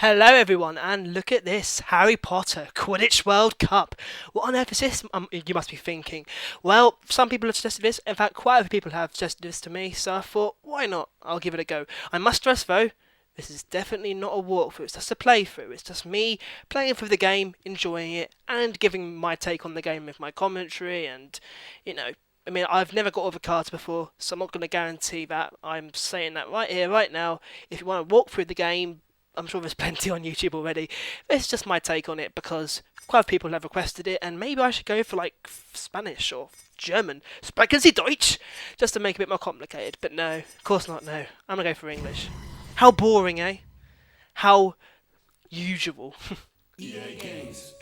Hello everyone, and look at this, Harry Potter Quidditch World Cup. What on earth is this? You must be thinking. Well, some people have suggested this, in fact quite a few people have suggested this to me, so I thought, why not? I'll give it a go. I must stress though, this is definitely not a walkthrough, it's just a playthrough. It's just me playing through the game, enjoying it, and giving my take on the game with my commentary and, I mean, I've never got all the cards before, so I'm not going to guarantee that. I'm saying that right here, right now. If you want to walk through the game, I'm sure there's plenty on YouTube already. It's just my take on it because quite a few people have requested it, and maybe I should go for like Spanish or German. Sprechen Sie Deutsch? Just to make it a bit more complicated. But no, of course not, no. I'm going to go for English. How boring, eh? How usual. This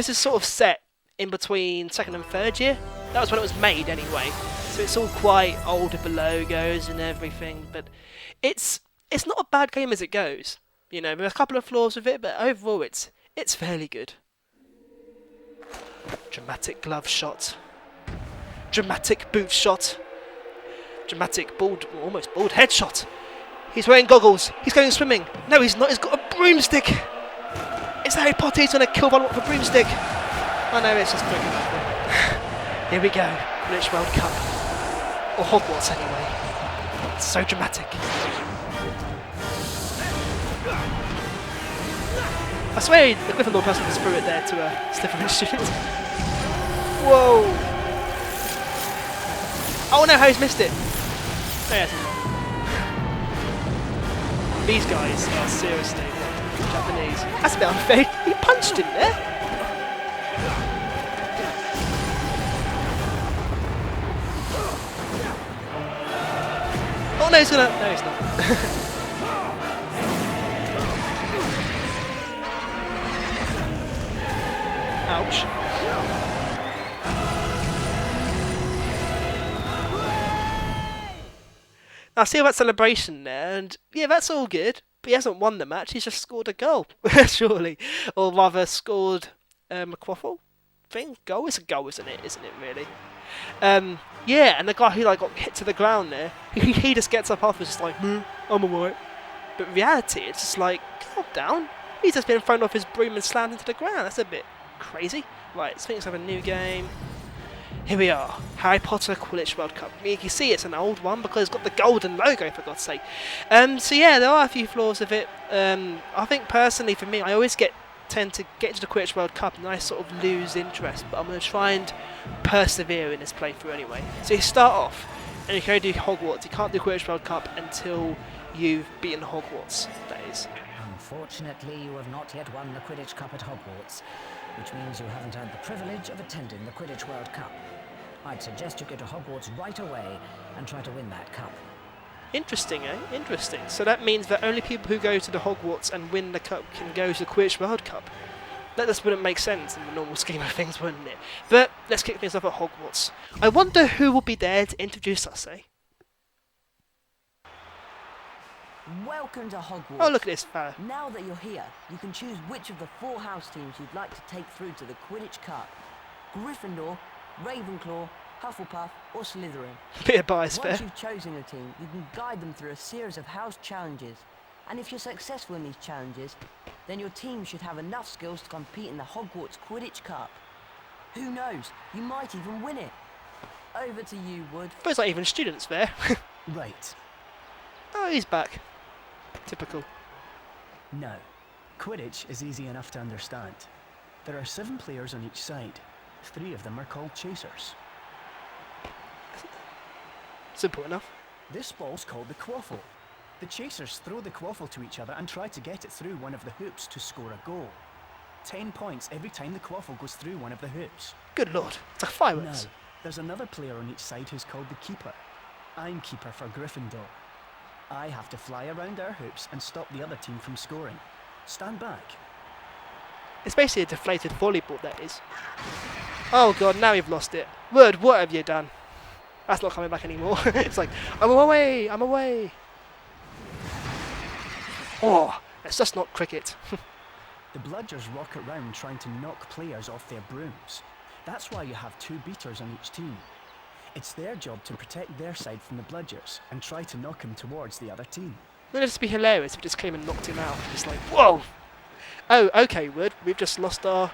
is sort of set in between second and third year. That was when it was made anyway. So it's all quite old with the logos and everything, but it's not a bad game as it goes. You know, there's a couple of flaws with it, but overall it's fairly good. Dramatic glove shot. Dramatic boot shot. Dramatic almost bald head shot. He's wearing goggles. He's going swimming. No, he's not. He's got a broomstick. It's Harry Potter. He's going to kill Voldemort with a broomstick. Oh no, it's just quick enough. Here we go. Quidditch World Cup. Or Hogwarts anyway. It's so dramatic. I swear the Gryffindor person just threw it there to a Slytherin student. Whoa! Oh no, Harry's missed it. Oh, yes. These guys are seriously Japanese. That's a bit unfair. He punched him there. Oh no, he's gonna. No, he's not. Ouch. I see that celebration there, and yeah, that's all good. But he hasn't won the match, he's just scored a goal, surely. Or rather, scored a quaffle thing? Goal? It's a goal, isn't it? Isn't it, really? Yeah, and the guy who got hit to the ground there, he just gets up afterwards, just like, I'm alright. But in reality, it's just like, calm down. He's just been thrown off his broom and slammed into the ground. That's a bit crazy. Right, let's have a new game. Here we are, Harry Potter Quidditch World Cup. You can see it's an old one because it's got the golden logo, for God's sake. So yeah, there are a few flaws of it. I think personally for me, I always tend to get to the Quidditch World Cup and I sort of lose interest, but I'm going to try and persevere in this playthrough anyway. So you start off, and you can only do Hogwarts. You can't do Quidditch World Cup until you've beaten Hogwarts, that is. Unfortunately, you have not yet won the Quidditch Cup at Hogwarts, which means you haven't had the privilege of attending the Quidditch World Cup. I'd suggest you go to Hogwarts right away and try to win that cup. Interesting, eh? Interesting. So that means that only people who go to the Hogwarts and win the cup can go to the Quidditch World Cup. That just wouldn't make sense in the normal scheme of things, wouldn't it? But let's kick things off at Hogwarts. I wonder who will be there to introduce us, eh? Welcome to Hogwarts. Oh, look at this fella. Now that you're here, you can choose which of the 4 house teams you'd like to take through to the Quidditch Cup. Gryffindor, Ravenclaw, Hufflepuff or Slytherin. Bit of bias there. Once you've chosen a team, you can guide them through a series of house challenges. And if you're successful in these challenges, then your team should have enough skills to compete in the Hogwarts Quidditch Cup. Who knows, you might even win it. Over to you, Wood. There's not even students there. Right. Oh, he's back. Typical. Now, Quidditch is easy enough to understand. There are 7 players on each side. 3 of them are called chasers. Simple enough. This ball's called the quaffle. The chasers throw the quaffle to each other and try to get it through one of the hoops to score a goal. 10 points every time the quaffle goes through one of the hoops. Good lord, it's like fireworks. Now, there's another player on each side who's called the keeper. I'm keeper for Gryffindor. I have to fly around our hoops and stop the other team from scoring. Stand back. It's basically a deflated volleyball, that is. Oh god, now you've lost it. Word, what have you done? That's not coming back anymore. It's like, I'm away, I'm away. Oh, it's just not cricket. The bludgers rock around trying to knock players off their brooms. That's why you have 2 beaters on each team. It's their job to protect their side from the bludgers and try to knock him towards the other team. Wouldn't it just be hilarious if we just came and knocked him out? Just like, whoa! Oh, okay, Wood. We've just lost our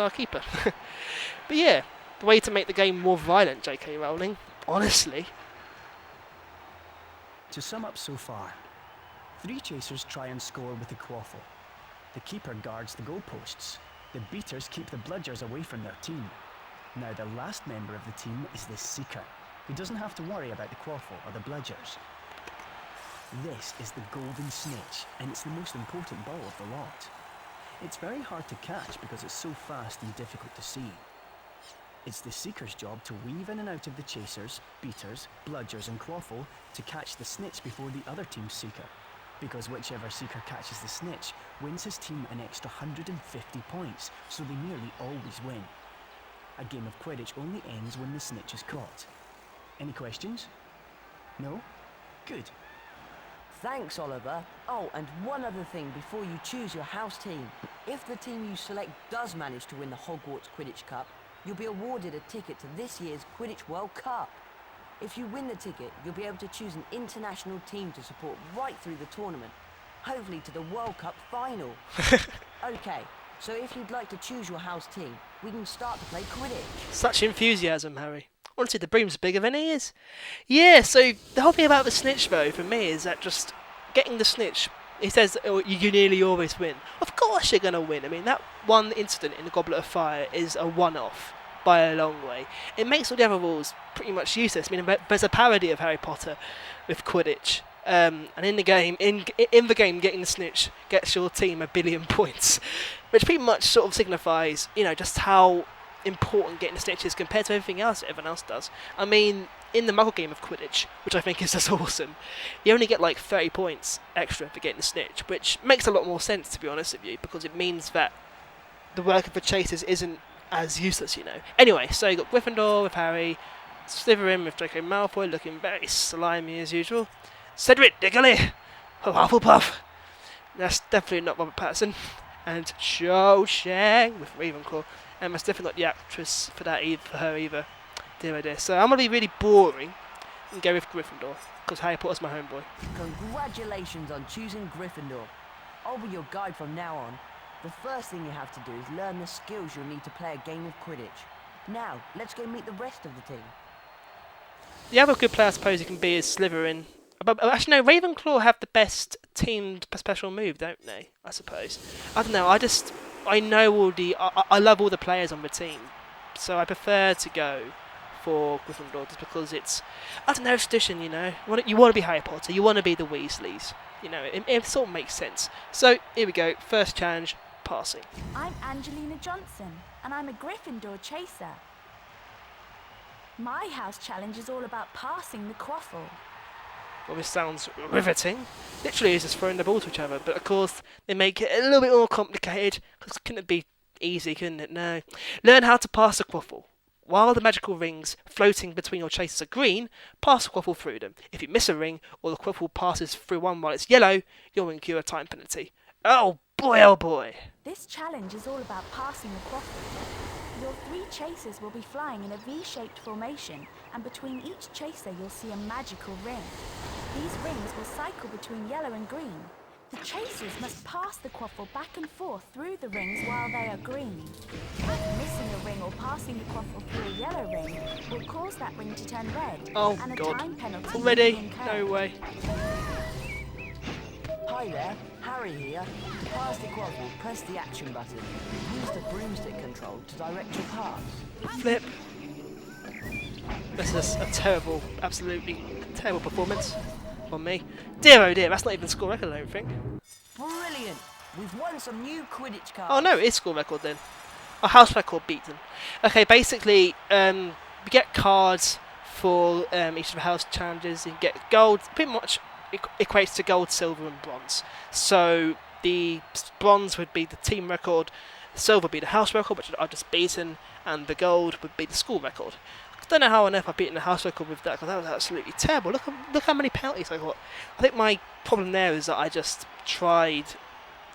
keeper. But yeah, the way to make the game more violent, J.K. Rowling. Honestly. To sum up so far, 3 chasers try and score with the quaffle. The keeper guards the goalposts. The beaters keep the bludgers away from their team. Now the last member of the team is the seeker, who doesn't have to worry about the quaffle or the bludgers. This is the golden snitch, and it's the most important ball of the lot. It's very hard to catch because it's so fast and difficult to see. It's the seeker's job to weave in and out of the chasers, beaters, bludgers and quaffle to catch the snitch before the other team's seeker, because whichever seeker catches the snitch wins his team an extra 150 points, so they nearly always win. A game of Quidditch only ends when the snitch is caught. Any questions? No? Good. Thanks, Oliver. Oh, and one other thing before you choose your house team. If the team you select does manage to win the Hogwarts Quidditch Cup, you'll be awarded a ticket to this year's Quidditch World Cup. If you win the ticket, you'll be able to choose an international team to support right through the tournament, hopefully to the World Cup final. Okay, so if you'd like to choose your house team, we can start to play Quidditch. Such enthusiasm, Harry. Honestly, the broom's bigger than he is. Yeah, so the whole thing about the snitch, though, for me, is that just getting the snitch, he says, oh, you nearly always win. Of course you're going to win. I mean, that one incident in the Goblet of Fire is a one-off by a long way. It makes all the other rules pretty much useless. I mean, there's a parody of Harry Potter with Quidditch. And in the game, getting the snitch gets your team 1 billion points, which pretty much sort of signifies, just how important getting the snitch is compared to everything else that everyone else does. I mean, in the Muggle game of Quidditch, which I think is just awesome, you only get like 30 points extra for getting the snitch, which makes a lot more sense, to be honest with you, because it means that the work of the chasers isn't as useless, Anyway, so you got Gryffindor with Harry, Slytherin with Draco Malfoy looking very slimy as usual, Cedric Diggory, Hufflepuff, that's definitely not Robert Pattinson, and Cho Chang with Ravenclaw. And that's definitely not the actress for her either. Dear oh dear. So I'm going to be really boring and go with Gryffindor, because Harry Potter's my homeboy. Congratulations on choosing Gryffindor. I'll be your guide from now on. The first thing you have to do is learn the skills you'll need to play a game of Quidditch. Now, let's go meet the rest of the team. The other good player I suppose you can be is Slytherin. But actually no, Ravenclaw have the best teamed special move, don't they? I suppose. I don't know, I know I love all the players on the team, so I prefer to go for Gryffindor just because it's, I don't know, tradition, you want to be Harry Potter, you want to be the Weasleys, it sort of makes sense. So here we go, first challenge, passing. I'm Angelina Johnson, and I'm a Gryffindor chaser. My house challenge is all about passing the quaffle. Well, this sounds riveting. Literally, it's just throwing the ball to each other. But of course, they make it a little bit more complicated. Because couldn't it be easy, couldn't it? No. Learn how to pass a quaffle. While the magical rings floating between your chasers are green, pass a quaffle through them. If you miss a ring, or the quaffle passes through one while it's yellow, you'll incur a time penalty. Oh boy, oh boy. This challenge is all about passing the quaffle. Your 3 chasers will be flying in a V-shaped formation, and between each chaser you'll see a magical ring. These rings will cycle between yellow and green. The chasers must pass the quaffle back and forth through the rings while they are green. Missing a ring or passing the quaffle through a yellow ring will cause that ring to turn red, Oh and a god. time penalty will be Already? incurred. No way. Hi there, Harry here. To pass the quaffle, press the action button. Use the broomstick control to direct your pass. Flip. This is a terrible, absolutely terrible performance from me. Dear oh dear, that's not even score record, I don't think. Brilliant! We've won some new Quidditch cards. Oh no, it is score record then. A house record beaten. Okay, basically, we get cards for each of the house challenges. You get gold, pretty much equates to gold, silver and bronze. So the bronze would be the team record, the silver would be the house record, which I've just beaten, and the gold would be the school record. I don't know how on earth I've beaten the house record with that, because that was absolutely terrible. Look how many penalties I got. I think my problem there is that I just tried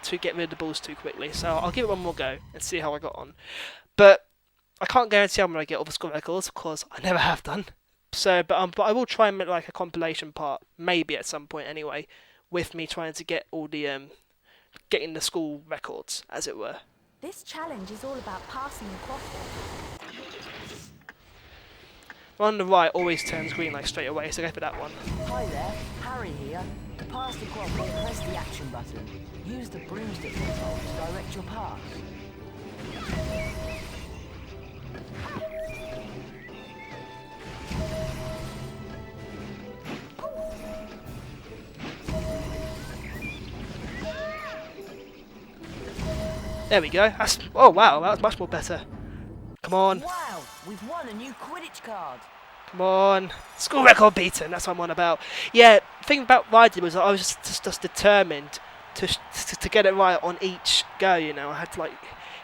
to get rid of the balls too quickly, so I'll give it one more go and see how I got on. But I can't guarantee I'm going to get all the school records, of course I never have done. So, but I will try and make like a compilation part, maybe at some point anyway, with me trying to get all the getting the school records, as it were. This challenge is all about passing the quaffle. One on the right always turns green like straight away, so go for that one. Hi there, Harry here. To pass the quaffle, press the action button. Use the broomstick control to direct your pass. There we go. Oh wow, that was much more better. Come on, Wow, we've won a new Quidditch card. come on. School record beaten, that's what I'm on about. Yeah, the thing about riding was I was just determined to get it right on each go, you know. I had to like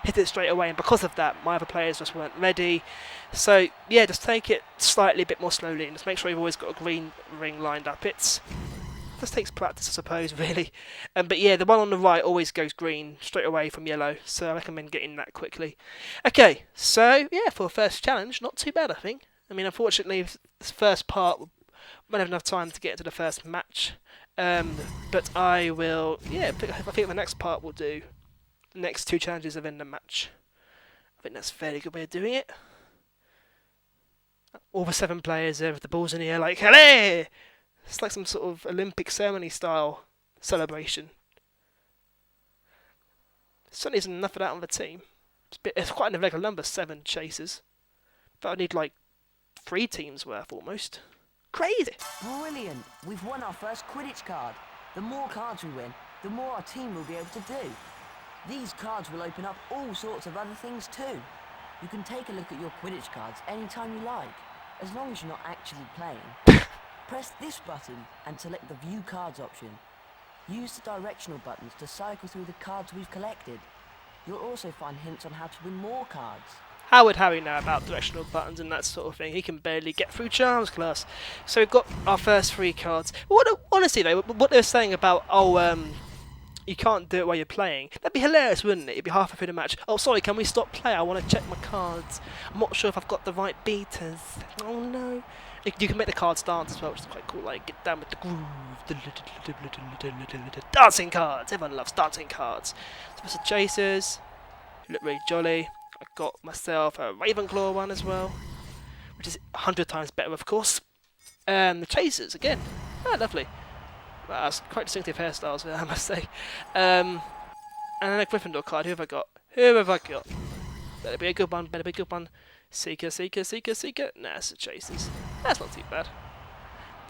hit it straight away, and because of that, my other players just weren't ready. So yeah, just take it slightly a bit more slowly, and just make sure you've always got a green ring lined up. Just takes practice, I suppose, really. But yeah, the one on the right always goes green straight away from yellow, so I recommend getting that quickly. Okay, so yeah, for a first challenge, not too bad, I think. I mean, unfortunately, this first part, we won't have enough time to get into the first match. But I will, yeah, I think the next part will do. The next 2 challenges are in the match. I think that's a fairly good way of doing it. All the 7 players there with the balls in the air like, hello! It's like some sort of Olympic ceremony style celebration. Certainly isn't enough of that on the team. It's quite an irregular number, 7 chasers. But I need like 3 teams worth almost. Crazy! Brilliant! We've won our first Quidditch card. The more cards we win, the more our team will be able to do. These cards will open up all sorts of other things too. You can take a look at your Quidditch cards anytime you like, as long as you're not actually playing. Press this button and select the View Cards option. Use the directional buttons to cycle through the cards we've collected. You'll also find hints on how to win more cards. How would Harry know about directional buttons and that sort of thing? He can barely get through Charms class. So we've got our first 3 cards. Honestly though, what they're saying about, you can't do it while you're playing, that'd be hilarious, wouldn't it? It'd be halfway through the match. Oh, sorry, can we stop play? I want to check my cards. I'm not sure if I've got the right beaters. Oh no. You can make the cards dance as well, which is quite cool. Like, get down with the groove. Dancing cards. Everyone loves dancing cards. So there's the chasers, who look really jolly. I got myself a Ravenclaw one as well, which is 100 times better, of course. The chasers again. Ah, lovely. Well, that's quite distinctive hairstyles there, I must say. And then a Gryffindor card. Who have I got? Better be a good one. Seeker. Nah, it's the chasers. That's not too bad.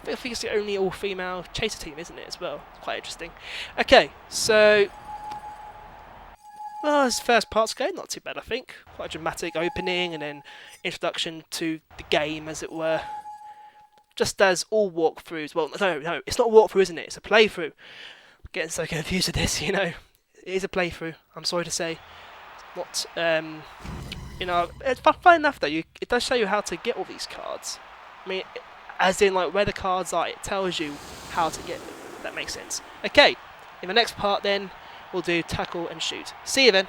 I think it's the only all-female chaser team, isn't it, as well? It's quite interesting. Okay, so... well, this first part's going not too bad, I think. Quite a dramatic opening and then introduction to the game, as it were. Just as all walkthroughs... well, no, it's not a walkthrough, isn't it? It's a playthrough. I'm getting so confused with this, you know. It is a playthrough, I'm sorry to say. It's not, you know, it's fun enough, though. It does show you how to get all these cards. I mean, as in, like, where the cards are, it tells you how to get them. That makes sense. Okay, in the next part, then, we'll do tackle and shoot. See you then.